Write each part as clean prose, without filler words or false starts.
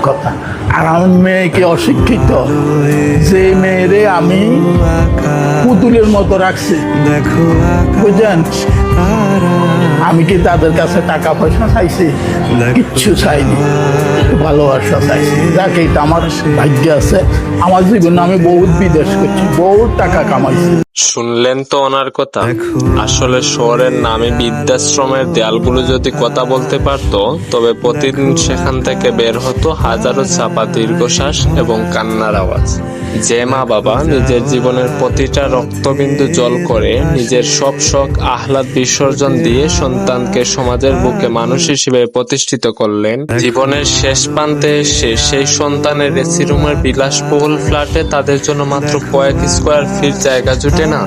কথা। আর আমার মেয়ে কি অশিক্ষিত? যে মেয়েরে আমি পুতুলের মতো রাখছি, বুঝলেন? আমি কি তাদের কাছে টাকা পয়সা চাইছি? কিচ্ছু চাইনি, ভালোবাসা চাইছি। যাকে এটা আমার ভাগ্য আছে। আমার জীবনে আমি বহুত বিদেশ করছি, বহুত টাকা কামাইছি। শুনলেন তো ওনার কথা। আসলে শহরের নামে বৃদ্ধাশ্রমের দেয়ালগুলো যদি কথা বলতে পারত, তবে প্রতিদিন সেখান থেকে বের হতো হাজারো চাপা দীর্ঘশ্বাস এবং কান্নার আওয়াজ। যে মা বাবা নিজের জীবনের প্রতিটা রক্তবিন্দু জল করে নিজের সব শখ আহ্লাদ বিসর্জন দিয়ে সন্তানকে সমাজের বুকে মানুষ হিসেবে প্রতিষ্ঠিত করলেন, জীবনের শেষ প্রান্তে এসে সেই সন্তানের এসি রুমের বিলাসবহুল ফ্ল্যাটে তাদের জন্য মাত্র কয়েক স্কোয়ার ফিট জায়গা জুটে না।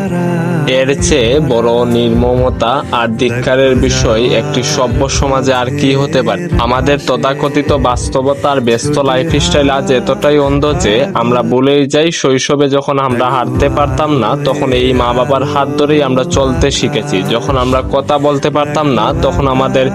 এর চেয়ে বড় নির্মমতা আর ধিক্কারের বিষয় একটি সভ্য সমাজে আর কি হতে পারে? আমাদের তথাকথিত বাস্তবতা আর ব্যস্ত লাইফস্টাইল আজ এতটাই অন্ধ যে আমরা ভুলেই যাই শৈশবে যখন আমরা হাঁটতে পারতাম না তখন এই মা বাবার হাত ধরেই আমরা চলতে শিখেছি। যখন আমরা কথা বলতে পারতাম না তখন আমাদের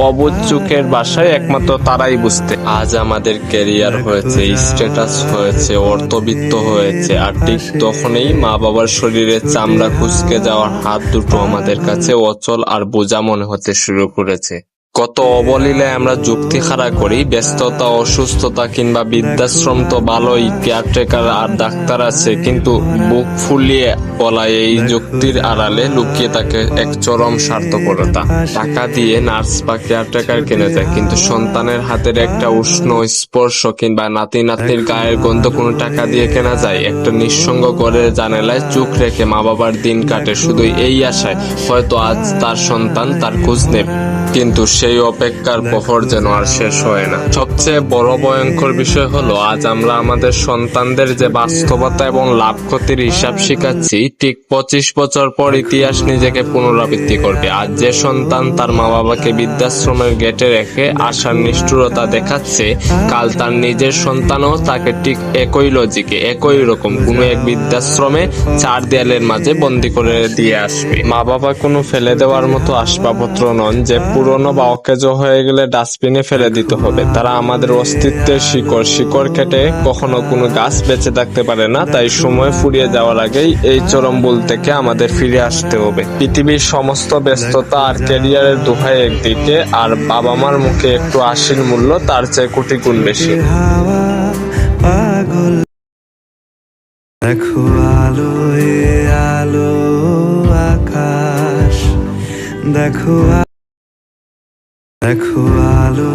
অবুঝ চোখের ভাষায় একমাত্র তারাই বুঝতে। আজ আমাদের ক্যারিয়ার হয়েছে, স্ট্যাটাস হয়েছে, অর্থবিত্ত হয়েছে, আর ঠিক তখনই মা বাবার শরীরে চামড়া কুঁচকে যাওয়ার হাত দুটো আমাদের কাছে অচল আর বোঝা মনে হতে শুরু করেছে। কত অবলীলায় আমরা যুক্তি খাড়া করি, ব্যস্ততা, অসুস্থতা কিংবা বৃদ্ধাশ্রম তো ভালোই, কেয়ারটেকার আর ডাক্তার আছে, কিন্তু বুক ফুলিয়ে বলা এই যুক্তির আড়ালে লুকিয়ে থাকে এক চরম স্বার্থপরতা। টাকা দিয়ে নার্স বা কেয়ারটেকার কিনে যায়, কিন্তু সন্তানের হাতের একটা উষ্ণ স্পর্শ কিংবা নাতি নাতনির গায়ের গন্ধ কোনো টাকা দিয়ে কেনা যায়? একটা নিঃসঙ্গ ঘরের জানালায় চোখ রেখে মা বাবার দিন কাটে শুধু এই আশায় হয়তো আজ তার সন্তান তার খোঁজ নেবে, কিন্তু সেই অপেক্ষার প্রহর যেন আর শেষ হয় না। সবচেয়ে বড় ভয়ঙ্কর বিষয় হলো আজ আমরা আমাদের সন্তানদের যে বাস্তবতা এবং লাভ ক্ষতির হিসাব শিখাচ্ছি, ঠিক 25 বছর পর ইতিহাস নিজেকে পুনরাবৃত্তি করবে। আজ যে সন্তান তার মা বাবাকে বৃদ্ধাশ্রমের গেটে রেখে আশার নিষ্ঠুরতা দেখাচ্ছে, কাল তার নিজের সন্তানও তাকে ঠিক একই লজিকে, একই রকম কোনো এক বৃদ্ধাশ্রমে চার দেয়ালের মাঝে বন্দি করে দিয়ে আসবে। মা বাবা কোনো ফেলে দেওয়ার মতো আসবাবপত্র নন যে পুরনো বা অকেজ হয়ে গেলে ডাস্টবিনে ফেলে দিতে হবে। তারা আমাদের অস্তিত্বের শিকড়। শিকড় কেটে কখনো কোনো গাছ বেঁচে থাকতে পারে না। তাই সময় ফুরিয়ে যাওয়ার আগেই এই চরম ভুল থেকে আমাদের ফিরে আসতে হবে। পৃথিবীর সমস্ত ব্যস্ততা আর ক্যারিয়ারের দোহাই একদিকে, আর বাবা মার মুখে একটু হাসির মূল্য তার চেয়ে কোটি গুণ বেশি। দেখো আলো আলো আকাশ, দেখো আলো